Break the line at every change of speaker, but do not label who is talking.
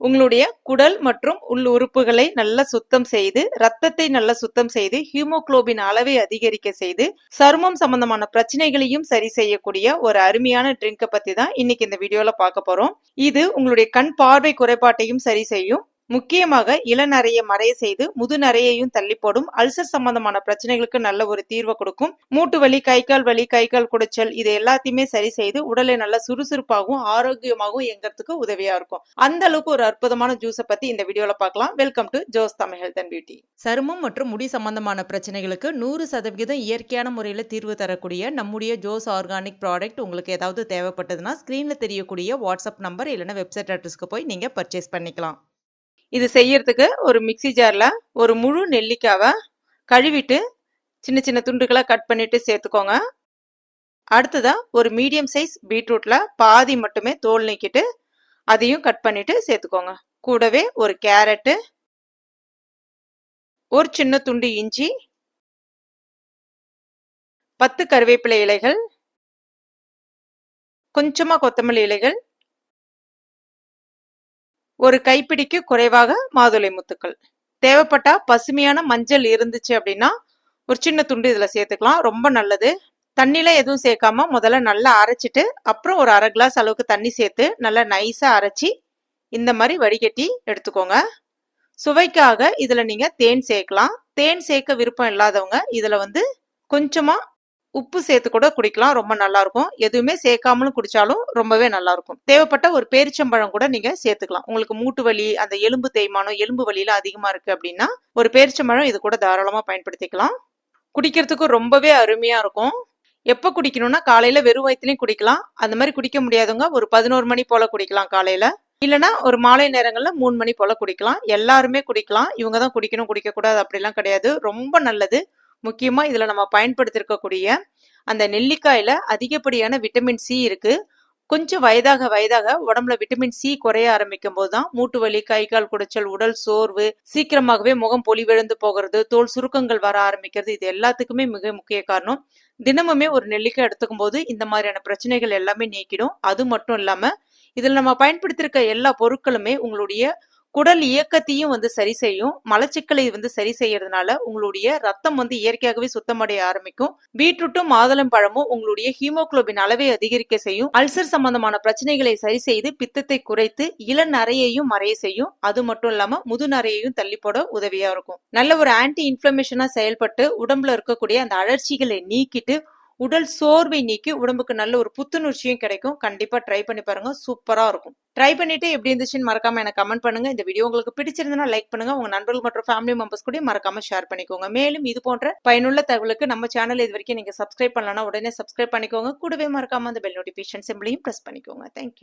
உங்களுடைய குடல் மற்றும் உள் உறுப்புகளை நல்லா சுத்தம் செய்து, ரத்தத்தை நல்லா சுத்தம் செய்து, ஹீமோகுளோபின் அளவை அதிகரிக்க செய்து, சருமம் சம்பந்தமான பிரச்சனைகளையும் சரி செய்யக்கூடிய ஒரு அருமையான ட்ரிங்கை பத்தி தான் இன்னைக்கு இந்த வீடியோல பார்க்க போறோம். இது உங்களுடைய கண் பார்வை குறைபாட்டையும் சரி செய்யும். முக்கியமாக இளநரையை மறைய செய்து முதுநரையையும் தள்ளி போடும். அல்சர் சம்பந்தமான பிரச்சனைகளுக்கு நல்ல ஒரு தீர்வை கொடுக்கும். மூட்டு வலி, கை கால் குடைச்சல் இது எல்லாத்தையுமே சரி செய்து உடலை நல்ல சுறுசுறுப்பாகவும் ஆரோக்கியமாகவும் இயங்கிறதுக்கு உதவியா இருக்கும். அந்த அளவுக்கு ஒரு அற்புதமான ஜூஸை பத்தி இந்த வீடியோல பார்க்கலாம். Welcome to Jose Tamil health and beauty. சருமம் மற்றும் முடி சம்பந்தமான பிரச்சனைகளுக்கு 100% இயற்கையான முறையில் தீர்வு தரக்கூடிய நம்முடைய ஜோஸ் ஆர்கானிக் ப்ராடக்ட் உங்களுக்கு ஏதாவது தேவைப்பட்டதுன்னா ஸ்கிரீன்ல தெரியக்கூடிய வாட்ஸ்அப் நம்பர் இல்லைன்னா வெப்சைட் அட்ரஸ்க்கு போய் நீங்க பர்ச்சேஸ் பண்ணிக்கலாம். இது செய்யறதுக்கு ஒரு மிக்சி ஜார்ல ஒரு முழு நெல்லிக்காவை கழுவிட்டு சின்ன சின்ன துண்டுகளை கட் பண்ணிட்டு சேர்த்துக்கோங்க. அடுத்ததா ஒரு மீடியம் சைஸ் பீட்ரூட்ல பாதி மட்டுமே தோல் நீக்கிட்டு அதையும் கட் பண்ணிட்டு சேர்த்துக்கோங்க. கூடவே ஒரு கேரட்டு, ஒரு சின்ன துண்டு இஞ்சி, 10 கருவேப்பிலை இலைகள், கொஞ்சமா கொத்தமல்லி இலைகள், ஒரு கைப்பிடிக்கு குறைவாக மாதுளை முத்துக்கள். தேவைப்பட்டா பசுமையான மஞ்சள் இருந்துச்சு அப்படின்னா ஒரு சின்ன துண்டு இதுல சேர்த்துக்கலாம், ரொம்ப நல்லது. தண்ணில எதுவும் சேர்க்காம முதல்ல நல்லா அரைச்சிட்டு அப்புறம் ஒரு அரை கிளாஸ் அளவுக்கு தண்ணி சேர்த்து நல்லா நைஸா அரைச்சி இந்த மாதிரி வடிகட்டி எடுத்துக்கோங்க. சுவைக்காக இதுல நீங்க தேன் சேர்க்கலாம். தேன் சேர்க்க விருப்பம் இல்லாதவங்க இதுல கொஞ்சமா உப்பு சேர்த்து கூட குடிக்கலாம், ரொம்ப நல்லா இருக்கும். எதுவுமே சேர்க்காமலும் குடிச்சாலும் ரொம்பவே நல்லா இருக்கும். தேவைப்பட்ட ஒரு பேரிச்சம்பழம் கூட நீங்க சேர்த்துக்கலாம். உங்களுக்கு மூட்டு வலி, அந்த எலும்பு தேய்மானம், எலும்பு வலியில அதிகமா இருக்கு அப்படின்னா ஒரு பேரிச்சம்பழம் இது கூட தாராளமா பயன்படுத்திக்கலாம். குடிக்கிறதுக்கு ரொம்பவே அருமையா இருக்கும். எப்ப குடிக்கணும்னா காலையில வெறும் வயிற்றுலையும் குடிக்கலாம். அந்த மாதிரி குடிக்க முடியாதவங்க ஒரு 11 மணி போல குடிக்கலாம் காலையில. இல்லைன்னா ஒரு மாலை நேரங்கள்ல 3 மணி போல குடிக்கலாம். எல்லாருமே குடிக்கலாம். இவங்க தான் குடிக்கணும் குடிக்க கூடாது அப்படிலாம் கிடையாது, ரொம்ப நல்லது. முக்கியமா இதுல நம்ம பயன்படுத்திருக்கக்கூடிய அந்த நெல்லிக்காயில அதிகப்படியான விட்டமின் சி இருக்கு. கொஞ்சம் வயதாக வயதாக உடம்புல விட்டமின் சி குறைய ஆரம்பிக்கும் போதுதான் மூட்டு வலி, கை கால் குடைச்சல், உடல் சோர்வு, சீக்கிரமாகவே முகம் பொலிவிழந்து போகிறது, தோல் சுருக்கங்கள் வர ஆரம்பிக்கிறது, இது எல்லாத்துக்குமே மிக முக்கிய காரணம். தினமுமே ஒரு நெல்லிக்காய் எடுத்துக்கும் போது இந்த மாதிரியான பிரச்சனைகள் எல்லாமே நீக்கிடும். அது மட்டும் இல்லாம இதுல நம்ம பயன்படுத்திருக்க எல்லா பொருட்களுமே உங்களுடைய குடல் இயக்கத்தையும் சரி செய்யும். மலச்சிக்கலை சரி செய்யறதுனால உங்களுடைய ரத்தம் இயற்கையாகவே சுத்தமடைய ஆரம்பிக்கும். பீட்ரூட்டும் மாதுளம் பழமும் உங்களுடைய ஹீமோகுளோபின் அளவை அதிகரிக்க செய்யும். அல்சர் சம்பந்தமான பிரச்சனைகளை சரி செய்து பித்தத்தை குறைத்து இளநரையையும் மறைய செய்யும். அது மட்டும் இல்லாம முதுநரையையும் தள்ளி போட உதவியா இருக்கும். நல்ல ஒரு ஆன்டி இன்ஃபிளமேஷனா செயல்பட்டு உடம்புல இருக்கக்கூடிய அந்த அழற்சிகளை நீக்கிட்டு உடல் சோர்வை நீக்கி உடம்புக்கு நல்ல ஒரு புத்துணர்ச்சியும் கிடைக்கும். கண்டிப்பா ட்ரை பண்ணி பாருங்க, சூப்பரா இருக்கும். ட்ரை பண்ணிட்டு எப்படி இருந்துச்சுன்னு மறக்காம எனக்கு கமெண்ட் பண்ணுங்க. இந்த வீடியோ உங்களுக்கு பிடிச்சிருந்தா லைக் பண்ணுங்க. உங்க நண்பர்கள் மற்றும் ஃபேமிலி மெம்பர்ஸ் கூட மறக்காம ஷேர் பண்ணிக்கோங்க. மேலும் இது போன்ற பயனுள்ள தகவலுக்கு நம்ம சேனல் இது வரைக்கும் நீங்க சப்ஸ்கிரைப் பண்ணலன்னா உடனே சப்ஸ்கிரைப் பண்ணிக்கோங்க. கூடவே மறக்காம அந்த பெல் நோட்டிபிகேஷன் சிம்பிளையும் பிரஸ் பண்ணிக்கோங்க. தேங்க்யூ.